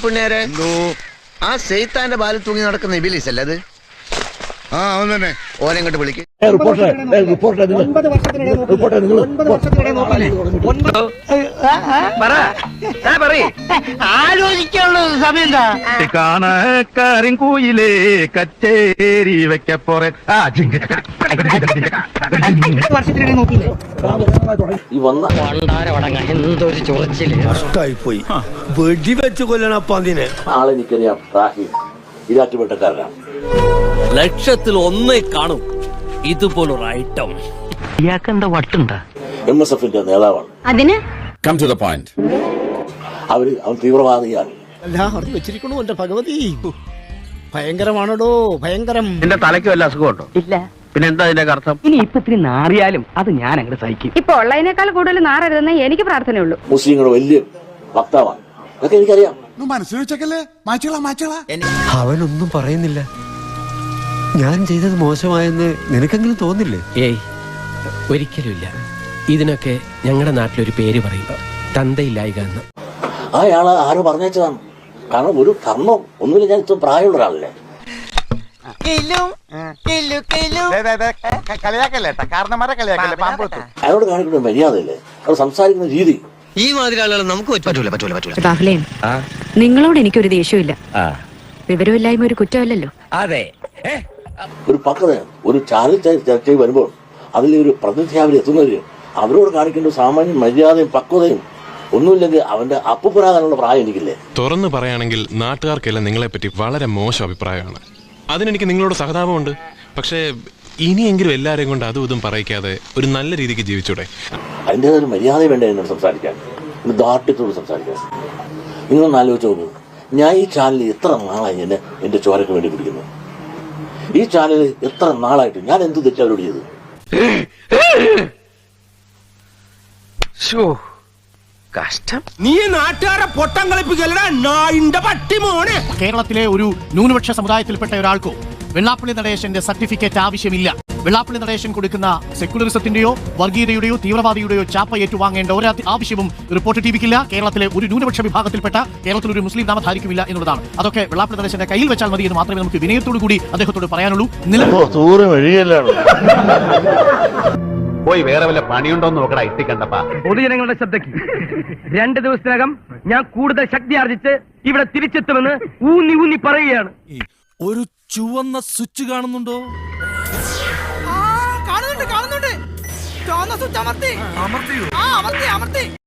പുണ്യാരെ ആ സെയ്ത്താന്റെ ബാലിൽ തൂങ്ങി നടക്കുന്ന ഇബിലിസ് അല്ലേ അത്? അവൻ തന്നെ. ഓനെ ഇങ്ങോട്ട് വിളിക്ക്. ആലോചിക്കാനുള്ള സമയം കരിങ്കൂയിലേ കച്ചേരി വെക്കപ്പോറെ എന്തൊരു ചൊറച്ചില് പോയി വെടിവെച്ച് കൊല്ലണപ്പ അതിനെ. ആളെനിക്കറിയാം, ഇരാറ്റുപേട്ടക്കാരനാണ്. ലക്ഷത്തിൽ ഒന്നേ കാണും ഇതുപോലൊരു ഐറ്റം. ഇയാൾക്ക് എന്താ വട്ടുണ്ടാ? MSFന്റെ നേതാവാണ്. അതിന് അവൻ തീവ്രവാദിയാണ്. വെച്ചിരിക്കണു എന്റെ ഭഗവതി. ഭയങ്കരമാണോ ഭയങ്കരം. നിന്റെ തലയ്ക്ക് വല്ല അസുഖമുണ്ടോ? ഇല്ല. പിന്നെ എന്താ അതിന്റെ അർത്ഥം? ഇനി ഇപ്പൊ ഇത്തിരി നാറിയാലും അത് ഞാൻ അങ്ങോട്ട് സഹിക്കും. ഇപ്പൊ ഉള്ളതിനേക്കാൾ കൂടുതൽ നാറരുതെന്ന് എനിക്ക് പ്രാർത്ഥനയുള്ളൂ. മുസ്ലിങ്ങളുടെ വലിയ വക്താവാണ്. അതൊക്കെ എനിക്കറിയാം. മനസ്സിൽ വെച്ചേക്കല്ലേ, മാച്ചോളാ. അവനൊന്നും പറയുന്നില്ല. ഞാൻ ചെയ്തത് മോശമായെന്ന് നിനക്കെങ്കിലും തോന്നില്ലേ? ഏയ് ഒരിക്കലുമില്ല. ഇതിനൊക്കെ ഞങ്ങളുടെ നാട്ടിലൊരു പേര് പറയും, തന്തയില്ലായിക എന്ന്. അയാള് ആരോ പറഞ്ഞതാണ്. കാരണം ഒരു കർമ്മം ഒന്നുമില്ല. ഞാൻ ഇത്ര പ്രായമുള്ള ഒരാളല്ലേ. അയാളോട് കാണിക്കുന്ന മര്യാദയില്ലേ, അവർ സംസാരിക്കുന്ന രീതി. ഈ മാതിരി ആളുകൾ നമുക്ക് പറ്റൂല. രാഹുലേ, നിങ്ങളോട് എനിക്കൊരു ദേഷ്യമില്ല. വിവരമില്ലായ്മ ഒരു കുറ്റമല്ലല്ലോ. അതെ, ഒരു പക്വത ഒരു ചാനൽ ചർച്ചയിൽ വരുമ്പോൾ അതിലൊരു പ്രതിനിധിയാവിൽ എത്തുന്നവര് അവരോട് കാണിക്കേണ്ട സാമാന്യ മര്യാദയും പക്വതയും ഒന്നുമില്ലെങ്കിൽ അവന്റെ അപ്പുപുരാകാനുള്ള പ്രായം എനിക്കില്ലേ. തുറന്നു പറയുകയാണെങ്കിൽ നാട്ടുകാർക്കെല്ലാം നിങ്ങളെപ്പറ്റി വളരെ മോശം അഭിപ്രായമാണ്. അതിനെനിക്ക് നിങ്ങളോട് സഹതാപമുണ്ട്. പക്ഷേ ഇനിയെങ്കിലും എല്ലാവരെയും കൊണ്ട് അതും ഇതും പറയിക്കാതെ ഒരു നല്ല രീതിക്ക് ജീവിച്ചൂടെ? അതിൻ്റെതൊരു മര്യാദ വേണ്ട എന്നോട് സംസാരിക്കാൻ, ഒരു ദാർഢ്യത്തോട് സംസാരിക്കാൻ. നിങ്ങളൊന്ന് ആലോചിച്ച് നോക്കൂ. ഞാൻ ഈ ചാനലിൽ എത്ര നാളായി എന്റെ ചോരയ്ക്ക് വേണ്ടി പിടിക്കുന്നു. ഈ ചാനലിൽ എത്ര നാളായിട്ട് ഞാൻ എന്ത് തെറ്റ് അവരോട് ചെയ്തു? കഷ്ടം. നീ നാട്ടുകാരെ പൊട്ടം കളിപ്പിക്കലടാ നായിന്റെ പട്ടി മോനെ. കേരളത്തിലെ ഒരു ന്യൂനപക്ഷ സമുദായത്തിൽപ്പെട്ട ഒരാൾക്കോ വെള്ളാപ്പള്ളി നടേശന്റെ സർട്ടിഫിക്കറ്റ് ആവശ്യമില്ല. വെള്ളാപ്പള്ളി നടേശൻ കൊടുക്കുന്ന സെക്യുലറിസത്തിന്റെയോ വർഗീയതയുടെയോ തീവ്രവാദിയുടെയോ ചാപ്പ ഏറ്റുവാങ്ങേണ്ട ഒരു ആവശ്യവും റിപ്പോർട്ട് ടിവിക്കില്ല. കേരളത്തിലെ ഒരു ന്യൂനപക്ഷ വിഭാഗത്തിൽപ്പെട്ട കേരളത്തിൽ ഒരു മുസ്ലിം നാമധാരിക്കുമില്ല എന്നുള്ളതാണ്. അതൊക്കെ വെള്ളാപ്പള്ളി നടേശന്റെ കയ്യിൽ വെച്ചാൽ മതി എന്ന് മാത്രമേ നമുക്ക് വിനയത്തോടു കൂടി അദ്ദേഹത്തോട് പറയാനുള്ളൂ. പോയി വേറെ വല്ല പണിയുണ്ടോന്ന് നോക്കടാ. ഇട്ടിക്കണ്ടപ്പാ. പൊതുജനങ്ങളുടെ ശ്രദ്ധയ്ക്ക് 2 ദിവസത്തിനകം ഞാൻ കൂടുതൽ ശക്തി ആർജിച്ച് ഇവിടെ തിരിച്ചെത്തുമെന്ന് ഊന്നി പറയുകയാണ്. ഒരു ചുവന്ന സ്വിച്ച് കാണുന്നുണ്ടോ? കാണുന്നുണ്ട്. ചുവന്ന സ്വിച്ച് അമർത്തി.